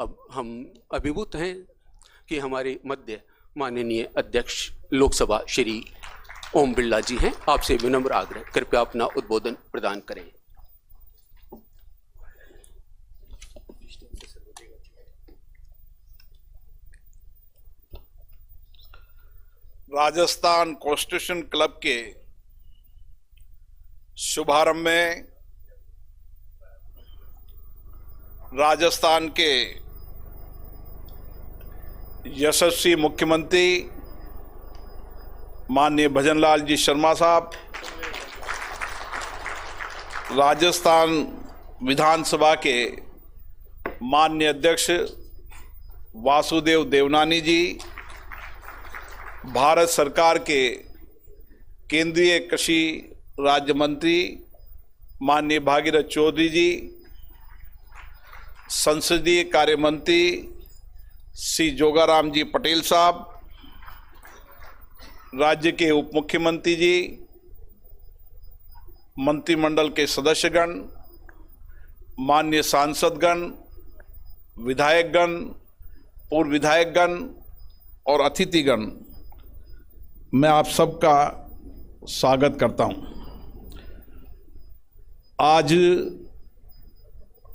अब हम अभिभूत हैं कि हमारे मध्य माननीय अध्यक्ष लोकसभा श्री ओम बिरला जी हैं। आपसे विनम्र आग्रह, कृपया अपना उद्बोधन प्रदान करें। राजस्थान कॉन्स्टिट्यूशन क्लब के शुभारंभ में राजस्थान के यशस्वी मुख्यमंत्री माननीय भजनलाल जी शर्मा साहब, राजस्थान विधानसभा के माननीय अध्यक्ष वासुदेव देवनानी जी, भारत सरकार के केंद्रीय कृषि राज्य मंत्री माननीय भागीरथ चौधरी जी, संसदीय कार्य मंत्री श्री जोगाराम जी पटेल साहब, राज्य के उप मुख्यमंत्री जी, मंत्रिमंडल के सदस्यगण, माननीय सांसदगण, विधायकगण, पूर्व विधायकगण और अतिथिगण, मैं आप सबका स्वागत करता हूं। आज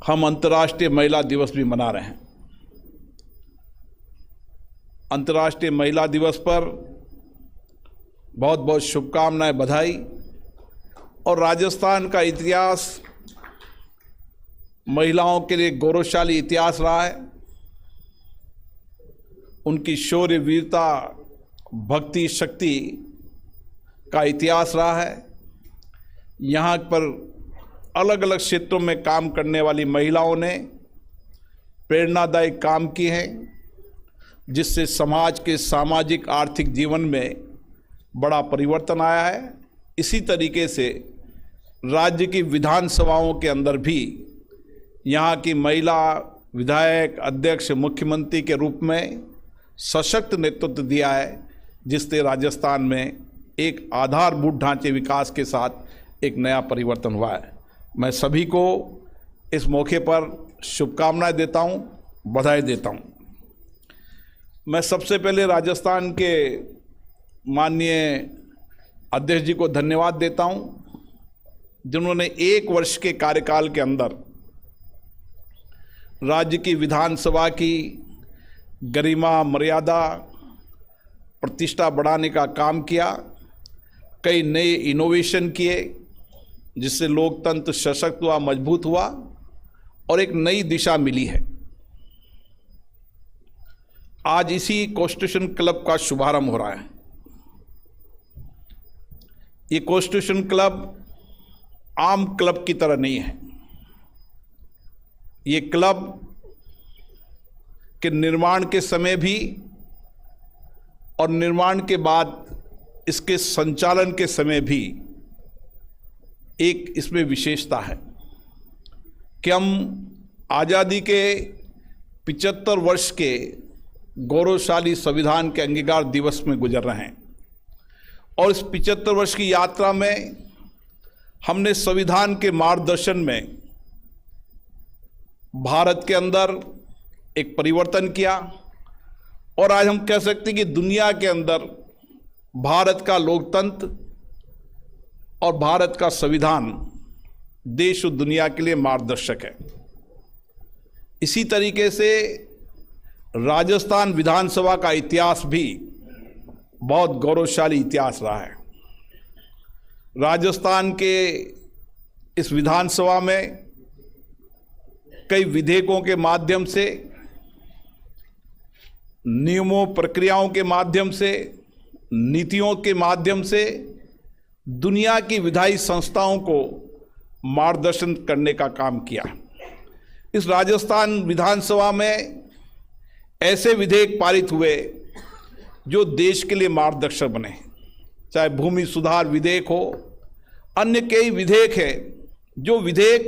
हम अंतर्राष्ट्रीय महिला दिवस भी मना रहे हैं। अंतर्राष्ट्रीय महिला दिवस पर बहुत बहुत शुभकामनाएं, बधाई। और राजस्थान का इतिहास महिलाओं के लिए गौरवशाली इतिहास रहा है। उनकी शौर्य, वीरता, भक्ति, शक्ति का इतिहास रहा है। यहाँ पर अलग अलग क्षेत्रों में काम करने वाली महिलाओं ने प्रेरणादायी काम किए हैं, जिससे समाज के सामाजिक आर्थिक जीवन में बड़ा परिवर्तन आया है। इसी तरीके से राज्य की विधानसभाओं के अंदर भी यहाँ की महिला विधायक, अध्यक्ष, मुख्यमंत्री के रूप में सशक्त नेतृत्व दिया है, जिससे राजस्थान में एक आधारभूत ढांचे विकास के साथ एक नया परिवर्तन हुआ है। मैं सभी को इस मौके पर शुभकामनाएं देता हूं, बधाई देता हूं। मैं सबसे पहले राजस्थान के माननीय अध्यक्ष जी को धन्यवाद देता हूं, जिन्होंने 1 वर्ष के कार्यकाल के अंदर राज्य की विधानसभा की गरिमा, मर्यादा, प्रतिष्ठा बढ़ाने का काम किया। कई नए इनोवेशन किए, जिससे लोकतंत्र सशक्त हुआ, मजबूत हुआ और एक नई दिशा मिली है। आज इसी कॉन्स्टिट्यूशन क्लब का शुभारंभ हो रहा है। ये कॉन्स्टिट्यूशन क्लब आम क्लब की तरह नहीं है। ये क्लब के निर्माण के समय भी और निर्माण के बाद इसके संचालन के समय भी एक इसमें विशेषता है कि हम आज़ादी के 75 वर्ष के गौरवशाली संविधान के अंगीकार दिवस में गुजर रहे हैं। और इस 75 वर्ष की यात्रा में हमने संविधान के मार्गदर्शन में भारत के अंदर एक परिवर्तन किया। और आज हम कह सकते हैं कि दुनिया के अंदर भारत का लोकतंत्र और भारत का संविधान देश और दुनिया के लिए मार्गदर्शक है। इसी तरीके से राजस्थान विधानसभा का इतिहास भी बहुत गौरवशाली इतिहास रहा है। राजस्थान के इस विधानसभा में कई विधेयकों के माध्यम से, नियमों, प्रक्रियाओं के माध्यम से, नीतियों के माध्यम से दुनिया की विधायी संस्थाओं को मार्गदर्शन करने का काम किया। इस राजस्थान विधानसभा में ऐसे विधेयक पारित हुए जो देश के लिए मार्गदर्शक बने, चाहे भूमि सुधार विधेयक हो, अन्य कई विधेयक हैं जो विधेयक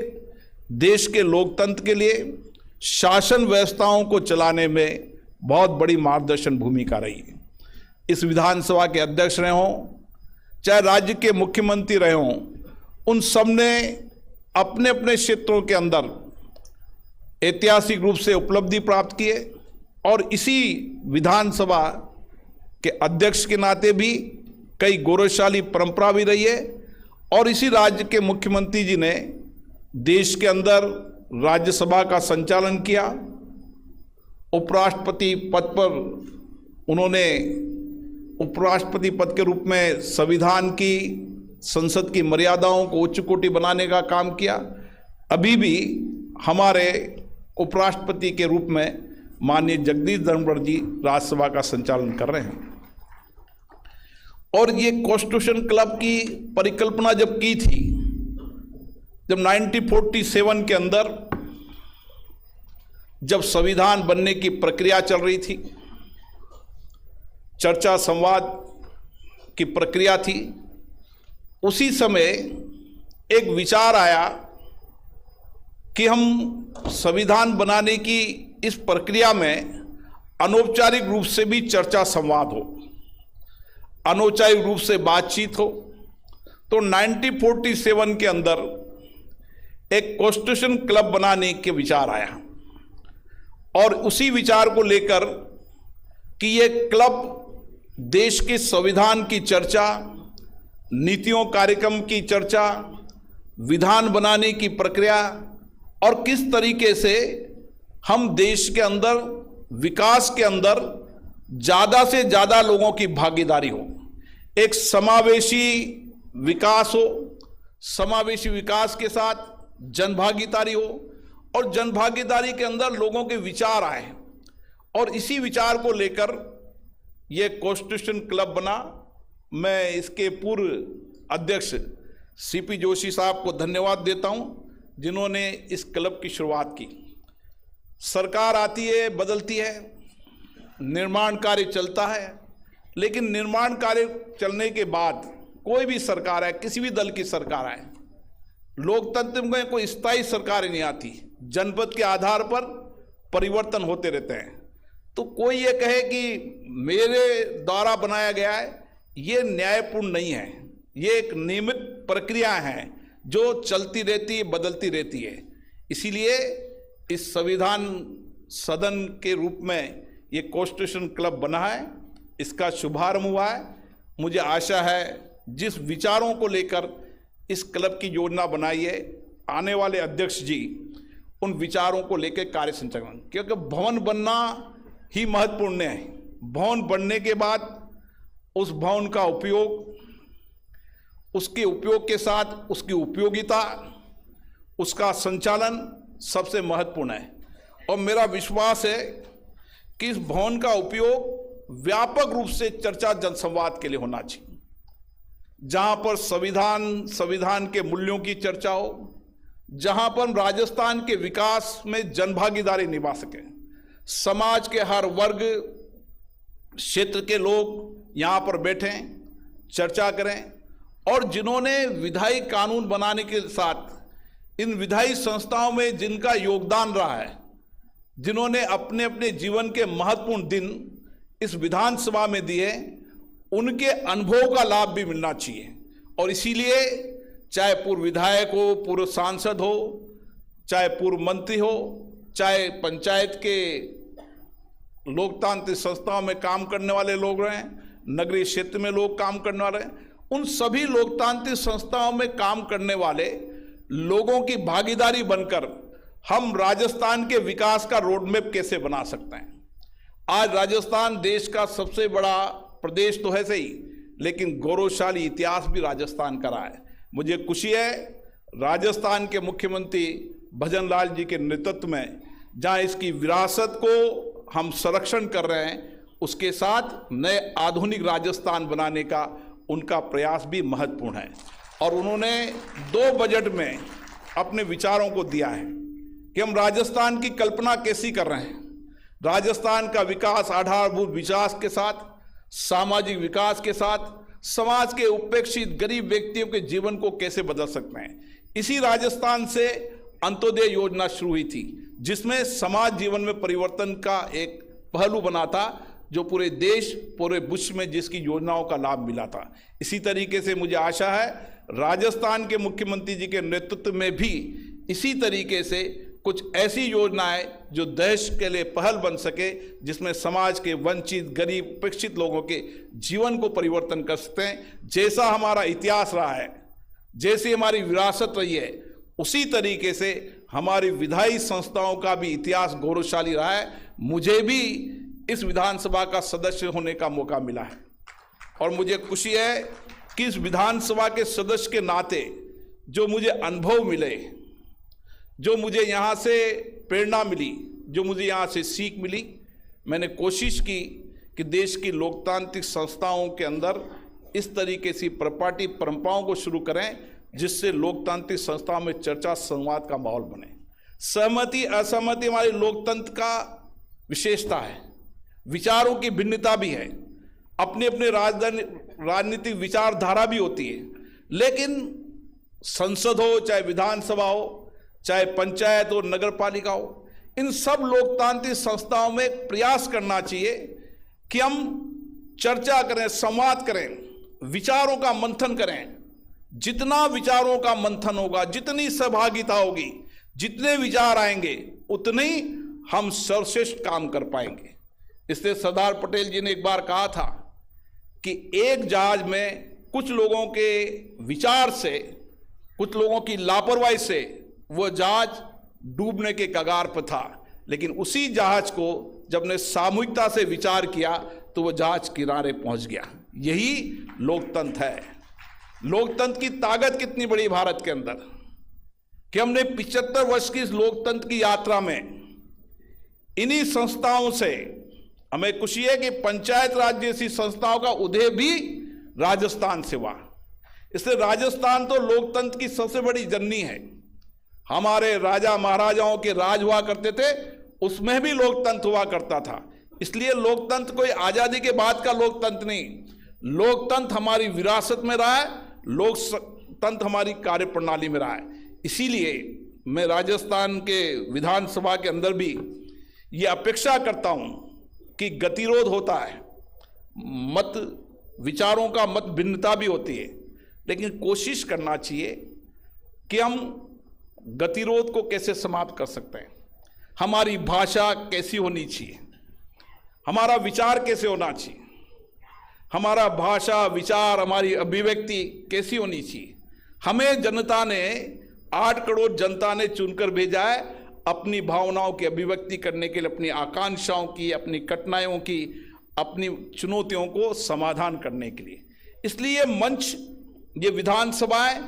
देश के लोकतंत्र के लिए, शासन व्यवस्थाओं को चलाने में बहुत बड़ी मार्गदर्शन भूमिका रही है। इस विधानसभा के अध्यक्ष रहे हों, चाहे राज्य के मुख्यमंत्री रहे हों, उन सब ने अपने अपने क्षेत्रों के अंदर ऐतिहासिक रूप से उपलब्धि प्राप्त किए और इसी विधानसभा के अध्यक्ष के नाते भी कई गौरवशाली परंपरा भी रही है। और इसी राज्य के मुख्यमंत्री जी ने देश के अंदर राज्यसभा का संचालन किया। उपराष्ट्रपति पद पर उन्होंने उपराष्ट्रपति पद के रूप में संविधान की, संसद की मर्यादाओं को उच्च कोटि बनाने का काम किया। अभी भी हमारे उपराष्ट्रपति के रूप में माननीय जगदीश धनखड़ जी राज्यसभा का संचालन कर रहे हैं। और ये कॉन्स्टिट्यूशन क्लब की परिकल्पना जब की थी, जब 1947 के अंदर जब संविधान बनने की प्रक्रिया चल रही थी, चर्चा संवाद की प्रक्रिया थी, उसी समय एक विचार आया कि हम संविधान बनाने की इस प्रक्रिया में अनौपचारिक रूप से भी चर्चा संवाद हो, अनौपचारिक रूप से बातचीत हो। तो 1947 के अंदर एक कॉन्स्टिट्यूशन क्लब बनाने के विचार आया और उसी विचार को लेकर कि ये क्लब देश के संविधान की चर्चा, नीतियों कार्यक्रम की चर्चा, विधान बनाने की प्रक्रिया और किस तरीके से हम देश के अंदर विकास के अंदर ज़्यादा से ज़्यादा लोगों की भागीदारी हो, एक समावेशी विकास हो, समावेशी विकास के साथ जनभागीदारी हो और जनभागीदारी के अंदर लोगों के विचार आए। और इसी विचार को लेकर ये कॉन्स्टिट्यूशन क्लब बना। मैं इसके पूर्व अध्यक्ष सीपी जोशी साहब को धन्यवाद देता हूं, जिन्होंने इस क्लब की शुरुआत की। सरकार आती है, बदलती है, निर्माण कार्य चलता है, लेकिन निर्माण कार्य चलने के बाद कोई भी सरकार है, किसी भी दल की सरकार आए, लोकतंत्र में कोई स्थायी सरकार नहीं आती, जनपद के आधार पर परिवर्तन होते रहते हैं। तो कोई ये कहे कि मेरे द्वारा बनाया गया है, ये न्यायपूर्ण नहीं है। ये एक नियमित प्रक्रिया है जो चलती रहती है, बदलती रहती है। इसीलिए इस संविधान सदन के रूप में ये कॉन्स्टिट्यूशन क्लब बना है, इसका शुभारंभ हुआ है। मुझे आशा है जिस विचारों को लेकर इस क्लब की योजना बनाई है, आने वाले अध्यक्ष जी उन विचारों को लेकर कार्य संचालन, क्योंकि भवन बनना ही महत्वपूर्ण है। भवन बनने के बाद उस भवन का उपयोग, उसके उपयोग के साथ उसकी उपयोगिता, उसका संचालन सबसे महत्वपूर्ण है। और मेरा विश्वास है कि इस भवन का उपयोग व्यापक रूप से चर्चा जनसंवाद के लिए होना चाहिए, जहां पर संविधान के मूल्यों की चर्चा हो, जहां पर राजस्थान के विकास में जनभागीदारी निभा सके, समाज के हर वर्ग क्षेत्र के लोग यहां पर बैठें, चर्चा करें। और जिन्होंने विधायी कानून बनाने के साथ इन विधायी संस्थाओं में जिनका योगदान रहा है, जिन्होंने अपने अपने जीवन के महत्वपूर्ण दिन इस विधानसभा में दिए, उनके अनुभव का लाभ भी मिलना चाहिए। और इसीलिए चाहे पूर्व विधायक हो, पूर्व सांसद हो, चाहे पूर्व मंत्री हो, चाहे पंचायत के लोकतांत्रिक संस्थाओं में काम करने वाले लोग रहे, नगरीय क्षेत्र में लोग काम करने वाले, उन सभी लोकतांत्रिक संस्थाओं में काम करने वाले लोगों की भागीदारी बनकर हम राजस्थान के विकास का रोडमैप कैसे बना सकते हैं। आज राजस्थान देश का सबसे बड़ा प्रदेश तो है सही, लेकिन गौरवशाली इतिहास भी राजस्थान का रहा है। मुझे खुशी है राजस्थान के मुख्यमंत्री भजन लाल जी के नेतृत्व में जहां इसकी विरासत को हम संरक्षण कर रहे हैं, उसके साथ नए आधुनिक राजस्थान बनाने का उनका प्रयास भी महत्वपूर्ण है। और उन्होंने 2 बजट में अपने विचारों को दिया है कि हम राजस्थान की कल्पना कैसी कर रहे हैं। राजस्थान का विकास आधारभूत विकास के साथ, सामाजिक विकास के साथ, समाज के उपेक्षित गरीब व्यक्तियों के जीवन को कैसे बदल सकते हैं। इसी राजस्थान से अंत्योदय योजना शुरू हुई थी, जिसमें समाज जीवन में परिवर्तन का एक पहलू बना था, जो पूरे देश, पूरे विश्व में जिसकी योजनाओं का लाभ मिला था। इसी तरीके से मुझे आशा है राजस्थान के मुख्यमंत्री जी के नेतृत्व में भी इसी तरीके से कुछ ऐसी योजनाएं जो देश के लिए पहल बन सके, जिसमें समाज के वंचित, गरीब, उपेक्षित लोगों के जीवन को परिवर्तन कर सकते हैं। जैसा हमारा इतिहास रहा है, जैसी हमारी विरासत रही है, उसी तरीके से हमारी विधायी संस्थाओं का भी इतिहास गौरवशाली रहा है। मुझे भी इस विधानसभा का सदस्य होने का मौका मिला है और मुझे खुशी है कि इस विधानसभा के सदस्य के नाते जो मुझे अनुभव मिले, जो मुझे यहाँ से प्रेरणा मिली, जो मुझे यहाँ से सीख मिली, मैंने कोशिश की कि देश की लोकतांत्रिक संस्थाओं के अंदर इस तरीके से प्रपाटी परंपराओं को शुरू करें जिससे लोकतांत्रिक संस्थाओं में चर्चा संवाद का माहौल बने। सहमति असहमति हमारे लोकतंत्र का विशेषता है, विचारों की भिन्नता भी है, अपने अपने राजनीतिक विचारधारा भी होती है, लेकिन संसद हो, चाहे विधानसभा हो, चाहे पंचायत हो, नगर पालिका हो, इन सब लोकतांत्रिक संस्थाओं में प्रयास करना चाहिए कि हम चर्चा करें, संवाद करें, विचारों का मंथन करें। जितना विचारों का मंथन होगा, जितनी सहभागिता होगी, जितने विचार आएंगे, उतने ही हम सर्वश्रेष्ठ काम कर पाएंगे। इसलिए सरदार पटेल जी ने एक बार कहा था कि एक जहाज में कुछ लोगों के विचार से, कुछ लोगों की लापरवाही से वो जहाज डूबने के कगार पर था, लेकिन उसी जहाज को जब ने सामूहिकता से विचार किया तो वो जहाज किनारे पहुंच गया। यही लोकतंत्र है। लोकतंत्र की ताकत कितनी बड़ी भारत के अंदर कि हमने 75 वर्ष की इस लोकतंत्र की यात्रा में इन्हीं संस्थाओं से, हमें खुशी है कि पंचायत राज जैसी संस्थाओं का उदय भी राजस्थान से हुआ। इसलिए राजस्थान तो लोकतंत्र की सबसे बड़ी जननी है। हमारे राजा महाराजाओं के राज हुआ करते थे, उसमें भी लोकतंत्र हुआ करता था। इसलिए लोकतंत्र कोई आजादी के बाद का लोकतंत्र नहीं, लोकतंत्र हमारी विरासत में रहा है, लोकतंत्र हमारी कार्यप्रणाली में रहा है। इसीलिए मैं राजस्थान के विधानसभा के अंदर भी ये अपेक्षा करता हूं कि गतिरोध होता है, मत विचारों का मत भिन्नता भी होती है, लेकिन कोशिश करना चाहिए कि हम गतिरोध को कैसे समाप्त कर सकते हैं। हमारी भाषा कैसी होनी चाहिए, हमारा विचार कैसे होना चाहिए, हमारा भाषा, विचार, हमारी अभिव्यक्ति कैसी होनी चाहिए। हमें जनता ने, 8 करोड़ जनता ने चुनकर भेजा है अपनी भावनाओं की अभिव्यक्ति करने के लिए, अपनी आकांक्षाओं की, अपनी कठिनाइयों की, अपनी चुनौतियों को समाधान करने के लिए। इसलिए मंच, ये विधानसभाएं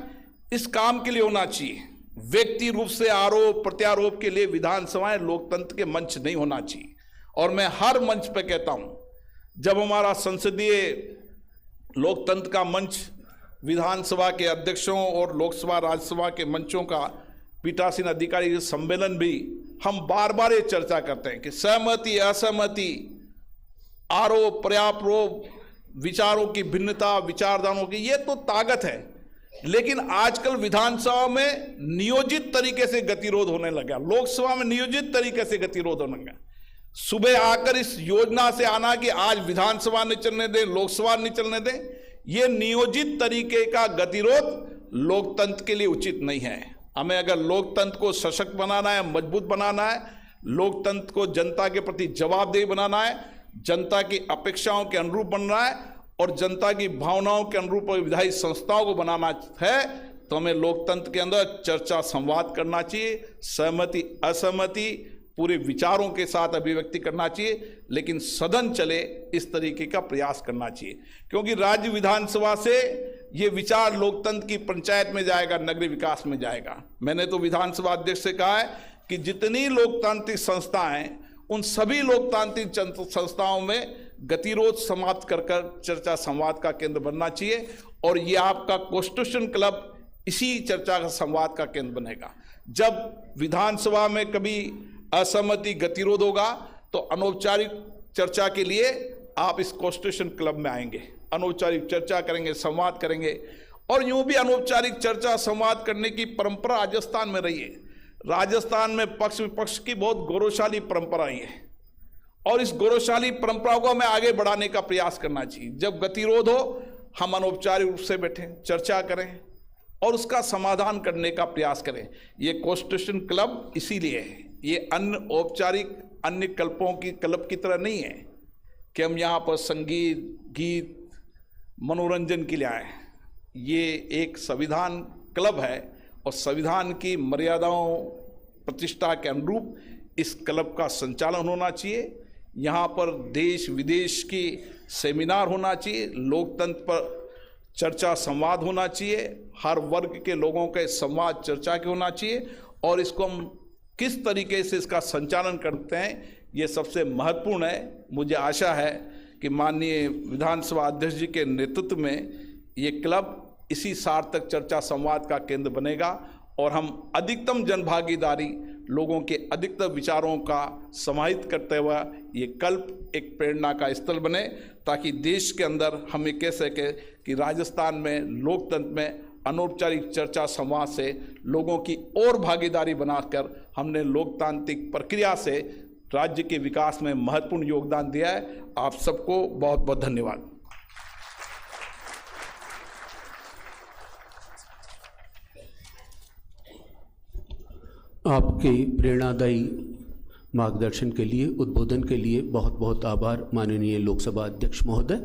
इस काम के लिए होना चाहिए। व्यक्ति रूप से आरोप प्रत्यारोप के लिए विधानसभाएं लोकतंत्र के मंच नहीं होना चाहिए। और मैं हर मंच पे कहता हूं, जब हमारा संसदीय लोकतंत्र का मंच, विधानसभा के अध्यक्षों और लोकसभा राज्यसभा के मंचों का पीठासीन अधिकारी सम्मेलन भी, हम बार बार ये चर्चा करते हैं कि सहमति असहमति, आरोप प्रत्यारोप, विचारों की भिन्नता, विचारधाराओं की, ये तो ताकत है। लेकिन आजकल विधानसभा में नियोजित तरीके से गतिरोध होने लगा, लोकसभा में नियोजित तरीके से गतिरोध होने लगा। सुबह आकर इस योजना से आना कि आज विधानसभा नहीं चलने दें, लोकसभा नहीं चलने दें, यह नियोजित तरीके का गतिरोध लोकतंत्र के लिए उचित नहीं है। हमें अगर लोकतंत्र को सशक्त बनाना है, मजबूत बनाना है, लोकतंत्र को जनता के प्रति जवाबदेही बनाना है, जनता की अपेक्षाओं के अनुरूप बनना है और जनता की भावनाओं के अनुरूप विधायी संस्थाओं को बनाना है, तो हमें लोकतंत्र के अंदर चर्चा संवाद करना चाहिए, सहमति असहमति पूरे विचारों के साथ अभिव्यक्ति करना चाहिए, लेकिन सदन चले इस तरीके का प्रयास करना चाहिए। क्योंकि राज्य विधानसभा से ये विचार लोकतंत्र की पंचायत में जाएगा, नगरीय विकास में जाएगा। मैंने तो विधानसभा अध्यक्ष से कहा है कि जितनी लोकतांत्रिक संस्थाएं, उन सभी लोकतांत्रिक संस्थाओं में गतिरोध समाप्त कर चर्चा संवाद का केंद्र बनना चाहिए। और ये आपका कॉन्स्टिट्यूशन क्लब इसी चर्चा का संवाद का केंद्र बनेगा। जब विधानसभा में कभी असहमति गतिरोध होगा तो अनौपचारिक चर्चा के लिए आप इस कॉन्स्टिट्यूशन क्लब में आएंगे, अनौपचारिक चर्चा करेंगे, संवाद करेंगे। और यूं भी अनौपचारिक चर्चा संवाद करने की परंपरा राजस्थान में रही है। राजस्थान में पक्ष विपक्ष की बहुत गौरवशाली परंपरा है और इस गौरवशाली परंपरा को हमें आगे बढ़ाने का प्रयास करना चाहिए। जब गतिरोध हो, हम अनौपचारिक रूप से बैठें, चर्चा करें, और उसका समाधान करने का प्रयास करें। ये कॉन्स्टिट्यूशन क्लब इसीलिए है, ये अन्य औपचारिक अन्य क्लब की तरह नहीं है कि हम यहाँ पर संगीत गीत मनोरंजन के लिए आए। ये एक संविधान क्लब है और संविधान की मर्यादाओं प्रतिष्ठा के अनुरूप इस क्लब का संचालन होना चाहिए। यहाँ पर देश विदेश की सेमिनार होना चाहिए, लोकतंत्र पर चर्चा संवाद होना चाहिए, हर वर्ग के लोगों के संवाद चर्चा के होना चाहिए, और इसको हम किस तरीके से इसका संचालन करते हैं ये सबसे महत्वपूर्ण है। मुझे आशा है कि माननीय विधानसभा अध्यक्ष जी के नेतृत्व में ये क्लब इसी सार्थक चर्चा संवाद का केंद्र बनेगा और हम अधिकतम जनभागीदारी, लोगों के अधिकतर विचारों का समाहित करते हुए ये कल्प एक प्रेरणा का स्थल बने, ताकि देश के अंदर हम ये कह सकें कि राजस्थान में लोकतंत्र में अनौपचारिक चर्चा संवाद से लोगों की और भागीदारी बनाकर हमने लोकतांत्रिक प्रक्रिया से राज्य के विकास में महत्वपूर्ण योगदान दिया है। आप सबको बहुत बहुत धन्यवाद। आपके प्रेरणादायी मार्गदर्शन के लिए, उद्बोधन के लिए बहुत बहुत आभार माननीय लोकसभा अध्यक्ष महोदय।